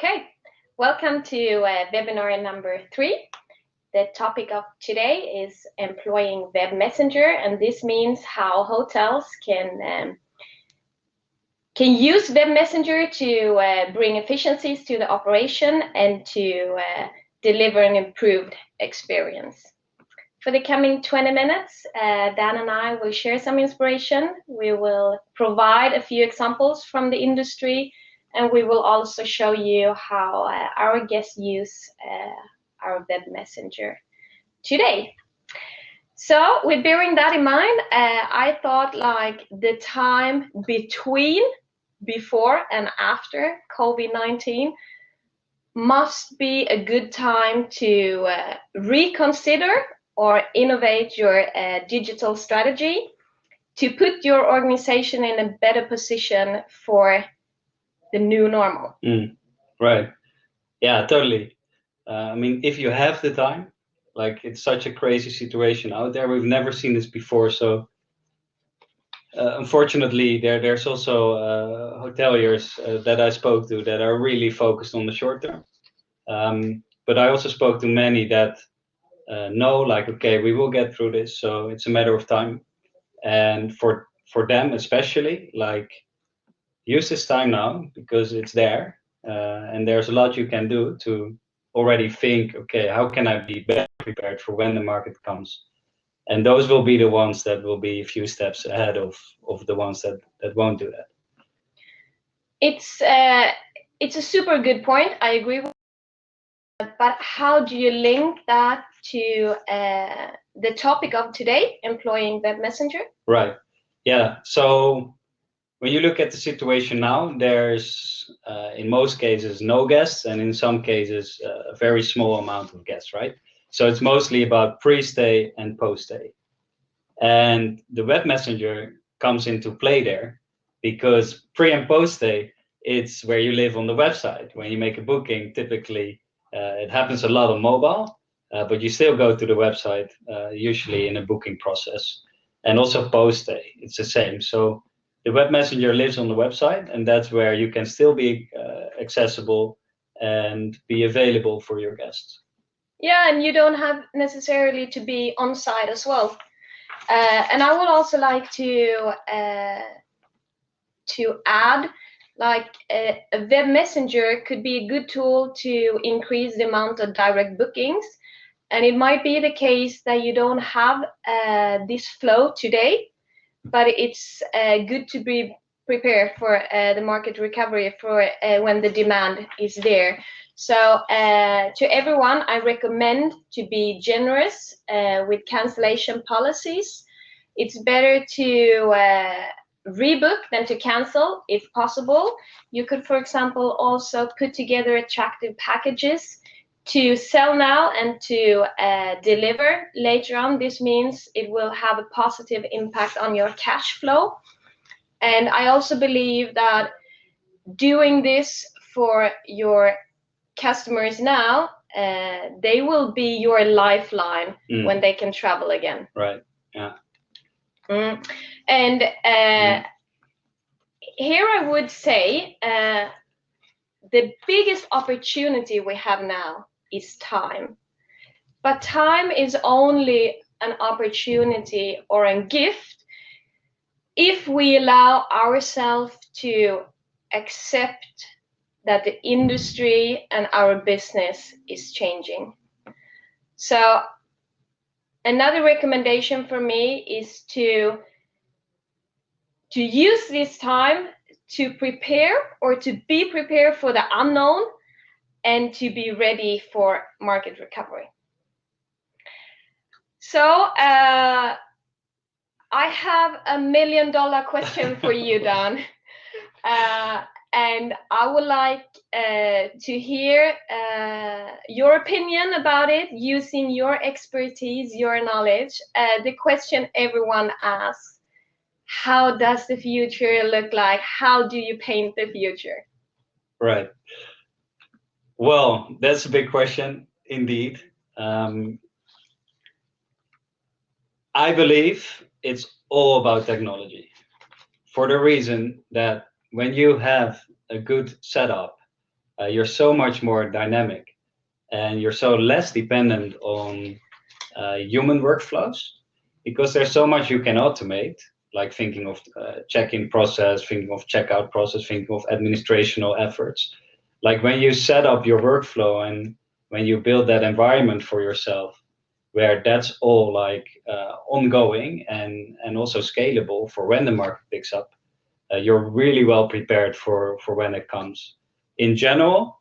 Okay, welcome to webinar number 3. The topic of today is employing web messenger, and this means how hotels can use web messenger to bring efficiencies to the operation and to deliver an improved experience. For the coming 20 minutes, Dan and I will share some inspiration. We will provide a few examples from the industry, and we will also show you how our guests use our web messenger today. So with bearing that in mind, I thought like the time before and after COVID-19 must be a good time to reconsider or innovate your digital strategy to put your organization in a better position for the new normal. Right. Yeah, totally. I mean, if you have the time, like it's such a crazy situation out there. We've never seen this before. So unfortunately, there's also hoteliers that I spoke to that are really focused on the short term. But I also spoke to many that know, like, okay, we will get through this. So it's a matter of time. And for them especially, like, use this time now because it's there. And there's a lot you can do to already think, okay, how can I be better prepared for when the market comes? And those will be the ones that will be a few steps ahead of the ones that won't do that. It's a super good point. I agree with that. But how do you link that to the topic of today, employing web messenger? Right. Yeah. So when you look at the situation now, there's in most cases no guests, and in some cases a very small amount of guests, right? So it's mostly about pre-stay and post-stay. And the web messenger comes into play there because pre and post-stay, it's where you live on the website. When you make a booking, typically it happens a lot on mobile, but you still go to the website usually in a booking process. And also post-stay, it's the same. So the web messenger lives on the website, and that's where you can still be accessible and be available for your guests. Yeah, and you don't have necessarily to be on site as well. And I would also like to add, like a web messenger could be a good tool to increase the amount of direct bookings. And it might be the case that you don't have this flow today, but it's good to be prepared for the market recovery for when the demand is there. So to everyone, I recommend to be generous with cancellation policies. It's better to rebook than to cancel if possible. You could, for example, also put together attractive packages to sell now and to deliver later on. This means it will have a positive impact on your cash flow. And I also believe that doing this for your customers now, they will be your lifeline when they can travel again. Right. Yeah. And here I would say the biggest opportunity we have now is time. But time is only an opportunity or a gift if we allow ourselves to accept that the industry and our business is changing. So another recommendation for me is to use this time to prepare or to be prepared for the unknown and to be ready for market recovery. So I have $1 million question for you, Dan. And I would like to hear your opinion about it using your expertise, your knowledge. The question everyone asks, how does the future look like? How do you paint the future? Right. Well, that's a big question indeed. I believe it's all about technology, for the reason that when you have a good setup you're so much more dynamic, and you're so less dependent on human workflows, because there's so much you can automate, like thinking of check-in process, thinking of checkout process, thinking of administrational efforts. Like when you set up your workflow and when you build that environment for yourself, where that's all like ongoing and also scalable for when the market picks up, you're really well prepared for when it comes. In general,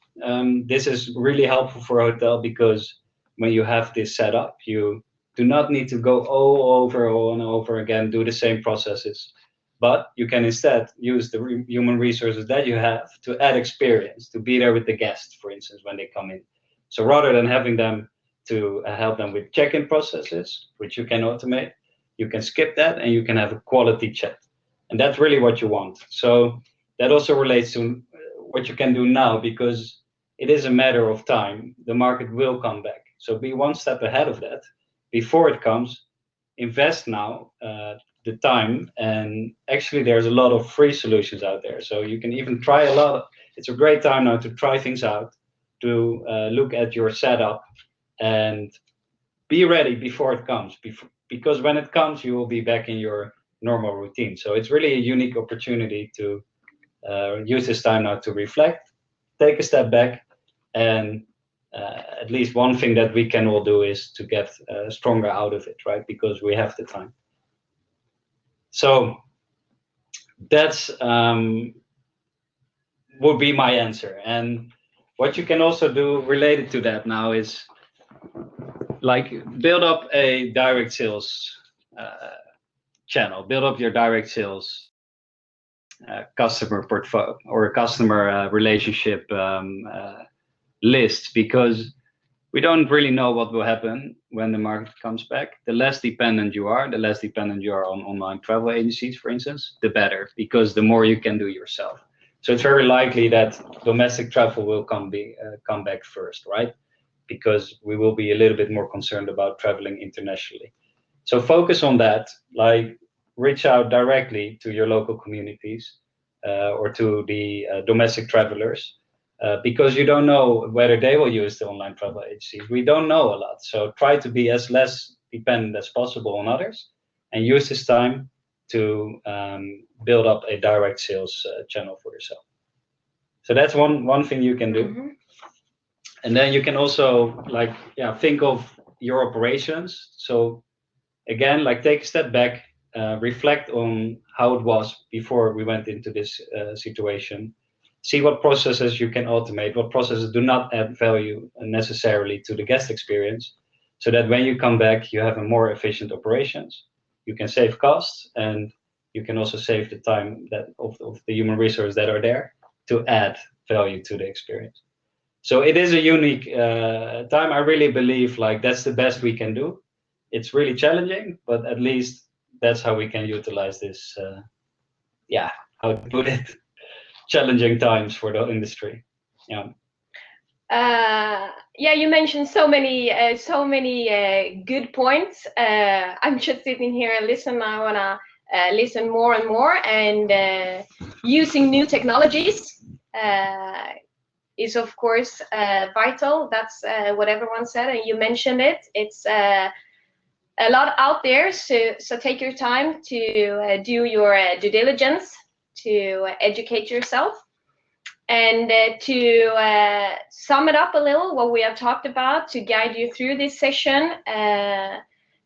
this is really helpful for a hotel, because when you have this set up, you do not need to go all and over again, do the same processes, but you can instead use the human resources that you have to add experience, to be there with the guest, for instance, when they come in. So rather than having them to help them with check-in processes, which you can automate, you can skip that and you can have a quality chat. And that's really what you want. So that also relates to what you can do now, because it is a matter of time. The market will come back. So be one step ahead of that before it comes. Invest now the time, and actually there's a lot of free solutions out there. So you can even try a lot. It's a great time now to try things out, to look at your setup, and be ready before it comes. Because when it comes, you will be back in your normal routine. So it's really a unique opportunity to use this time now to reflect, take a step back, and at least one thing that we can all do is to get stronger out of it, right? Because we have the time. So that's would be my answer. And what you can also do related to that now is like build up a direct sales channel, build up your direct sales customer portfolio or customer relationship list, because we don't really know what will happen when the market comes back. The less dependent you are, on online travel agencies, for instance, the better, because the more you can do yourself. So it's very likely that domestic travel will come back first, right? Because we will be a little bit more concerned about traveling internationally. So focus on that, like reach out directly to your local communities or to the domestic travelers, because you don't know whether they will use the online travel agencies. We don't know a lot. So try to be as less dependent as possible on others, and use this time to build up a direct sales channel for yourself. So that's one thing you can do. Mm-hmm. And then you can also think of your operations. So again, take a step back, reflect on how it was before we went into this situation. See what processes you can automate, what processes do not add value necessarily to the guest experience, so that when you come back, you have a more efficient operations. You can save costs, and you can also save the time of the human resources that are there to add value to the experience. So it is a unique time. I really believe that's the best we can do. It's really challenging, but at least that's how we can utilize this. How to put it, challenging times for the industry. You mentioned so many good points. I'm just sitting here and listen. I wanna listen more and more, and using new technologies is of course vital. That's what everyone said, and you mentioned it. It's a lot out there, so take your time to do your due diligence, to educate yourself, and to sum it up a little, what we have talked about, to guide you through this session,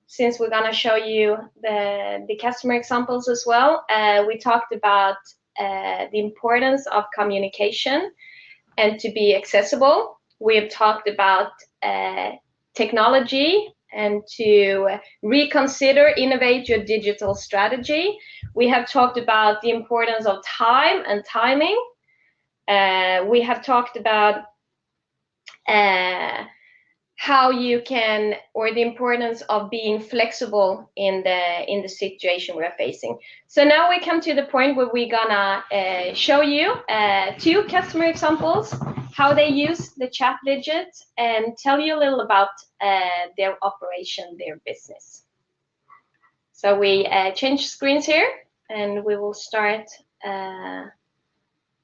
since we're going to show you the customer examples as well. We talked about the importance of communication and to be accessible. We have talked about technology and to reconsider, innovate your digital strategy. We have talked about the importance of time and timing. We have talked about how you can, or the importance of being flexible in the situation we're facing. So now we come to the point where we're gonna show you 2 customer examples, how they use the chat widget, and tell you a little about their operation, their business. So we change screens here, and we will start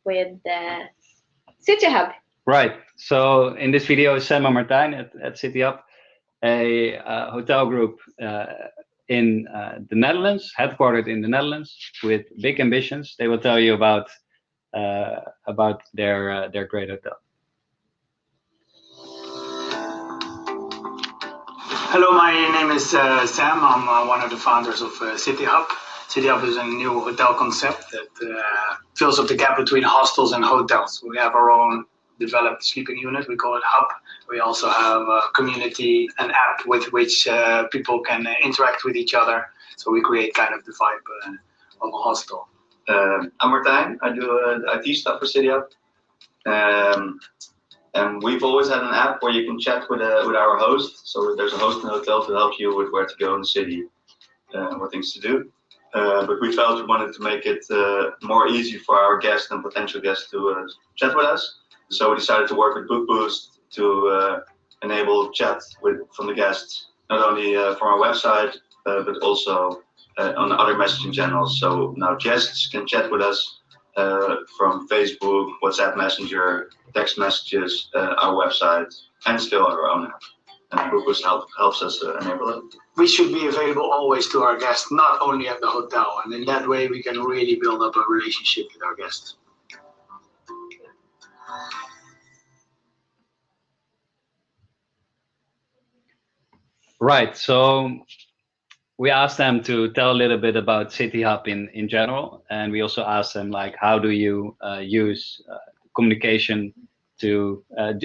with the City Hub. Right. So in this video, Sam and Martijn at City Hub, a hotel group in the Netherlands, headquartered in the Netherlands, with big ambitions. They will tell you about their great hotel. Hello, my name is Sam. I'm one of the founders of City Hub. City Hub is a new hotel concept that fills up the gap between hostels and hotels. We have our own developed sleeping unit. We call it Hub. We also have a community, an app with which people can interact with each other. So we create kind of the vibe of a hostel. I'm Martijn. I do IT stuff for City Hub. And we've always had an app where you can chat with our host. So there's a host in the hotel to help you with where to go in the city, what things to do. But we felt we wanted to make it more easy for our guests and potential guests to chat with us. So we decided to work with BookBoost to enable chat from the guests, not only from our website, but also on other messaging channels. So now guests can chat with us from Facebook, WhatsApp Messenger, text messages, our website, and still our own app. And BookBoost helps us enable it. We should be available always to our guests, not only at the hotel. And in that way, we can really build up a relationship with our guests. Right. So we asked them to tell a little bit about City Hub in general, and we also asked them, like, how do you use communication to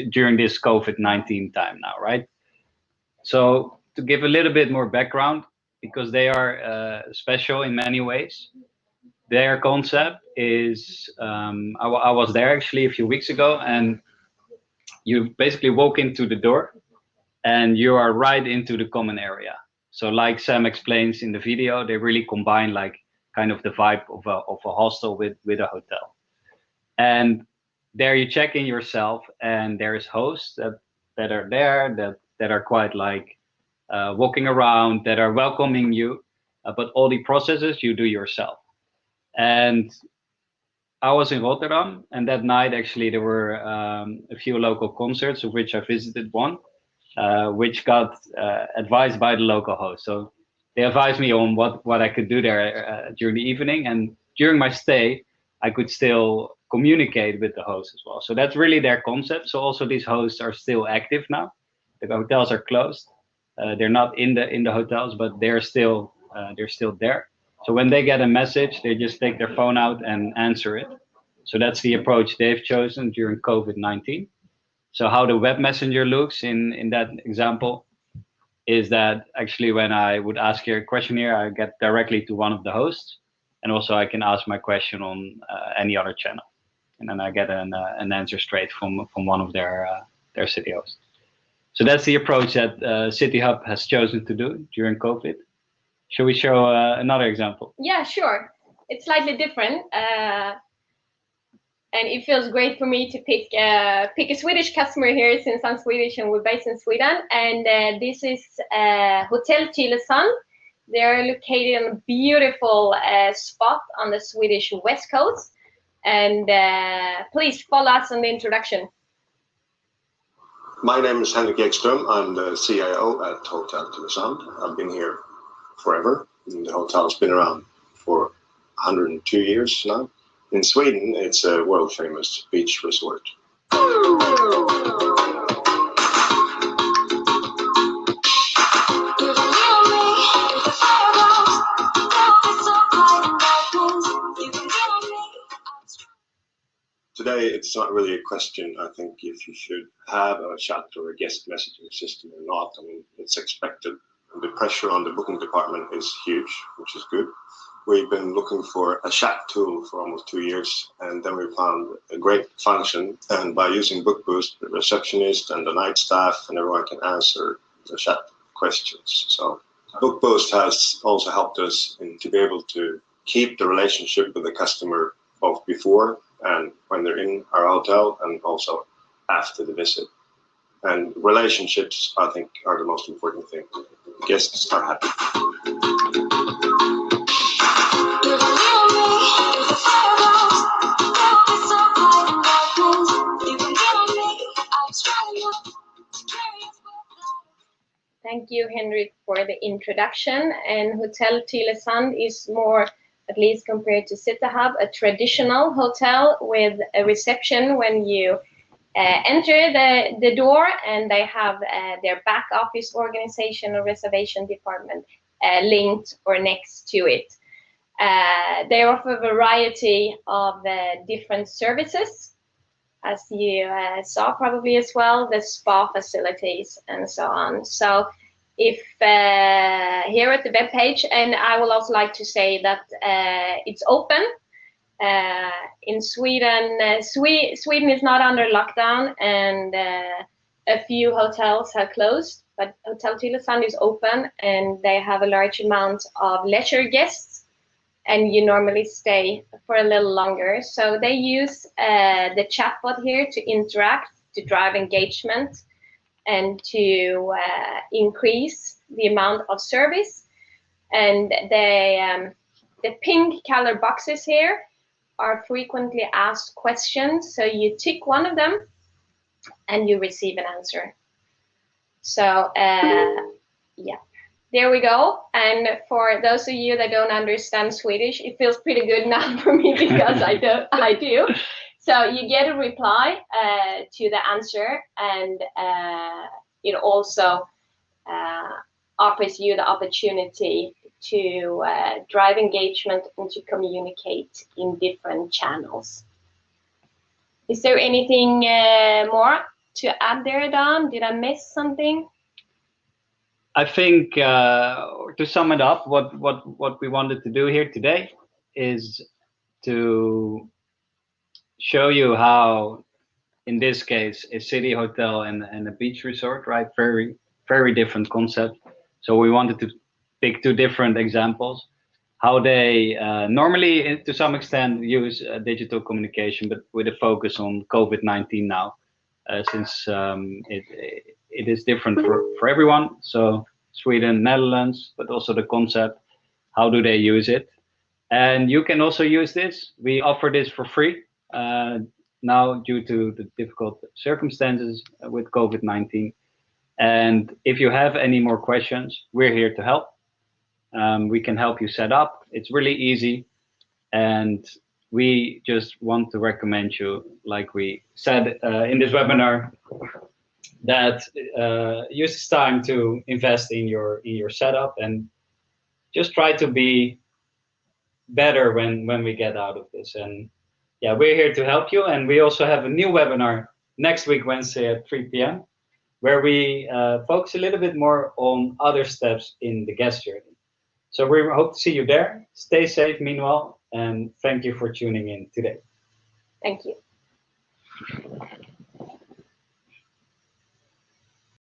during this COVID-19 time now, right? So to give a little bit more background, because they are special in many ways. Their concept is, I was there actually a few weeks ago, and you basically walk into the door and you are right into the common area. So like Sam explains in the video, they really combine like kind of the vibe of a hostel with a hotel. And there you check in yourself, and there's hosts that are there that are quite like walking around, that are welcoming you, but all the processes you do yourself. And I was in Rotterdam, and that night actually there were a few local concerts, of which I visited one, which got advised by the local host. So they advised me on what I could do there during the evening, and during my stay, I could still communicate with the host as well. So that's really their concept. So also these hosts are still active now. The hotels are closed. They're not in the hotels, but they're still there. So when they get a message, they just take their phone out and answer it. So that's the approach they've chosen during COVID-19. So how the web messenger looks in that example is that actually when I would ask here a questionnaire, I get directly to one of the hosts, and also I can ask my question on any other channel, and then I get an answer straight from one of their city hosts. So that's the approach that City Hub has chosen to do during COVID. Shall we show another example? Yeah, sure. It's slightly different. And it feels great for me to pick a Swedish customer here, since I'm Swedish and we're based in Sweden. And this is Hotel Tylösand. They're located in a beautiful spot on the Swedish west coast. And please follow us on the introduction. My name is Henrik Ekström. I'm the CIO at Hotel Tylösand. I've been here forever. The hotel's been around for 102 years now. In Sweden, it's a world-famous beach resort. Today, it's not really a question, I think, if you should have a chat or a guest messaging system or not. I mean, it's expected. The pressure on the booking department is huge, which is good. We've been looking for a chat tool for almost 2 years, and then we found a great function. And by using BookBoost, the receptionist and the night staff and everyone can answer the chat questions. So BookBoost has also helped us to be able to keep the relationship with the customer both before and when they're in our hotel, and also after the visit. And relationships, I think, are the most important thing. Guests are happy. Thank you, Henrik, for the introduction. And Hotel Tylösand is more, at least compared to City Hub, a traditional hotel with a reception when you enter the door, and they have their back office organization or reservation department linked or next to it. They offer a variety of different services, as you saw probably as well, the spa facilities and so on. So if here at the web page, and I will also like to say that it's open. In Sweden, Sweden is not under lockdown, and a few hotels have closed, but Hotel Tylösand is open, and they have a large amount of leisure guests, and you normally stay for a little longer. So they use the chatbot here to interact, to drive engagement, and to increase the amount of service. And the pink color boxes here are frequently asked questions. So you tick one of them and you receive an answer. So yeah, there we go. And for those of you that don't understand Swedish, it feels pretty good now for me because I do. So you get a reply to the answer, and it also offers you the opportunity to drive engagement and to communicate in different channels. Is there anything more to add there, Dan? Did I miss something? I think to sum it up, what we wanted to do here today is to show you how, in this case, a city hotel and a beach resort, right? Very, very different concept. So we wanted to pick two different examples, how they normally, to some extent, use digital communication, but with a focus on COVID-19 now, since it is different for everyone. So Sweden, Netherlands, but also the concept, how do they use it? And you can also use this. We offer this for free now due to the difficult circumstances with COVID-19. And if you have any more questions, we're here to help. We can help you set up. It's really easy. And we just want to recommend you, like we said in this webinar, that use this time to invest in your setup and just try to be better when we get out of this. And yeah, we're here to help you. And we also have a new webinar next week, Wednesday at 3 p.m., where we focus a little bit more on other steps in the guest journey. So we hope to see you there. Stay safe meanwhile, and thank you for tuning in today. Thank you.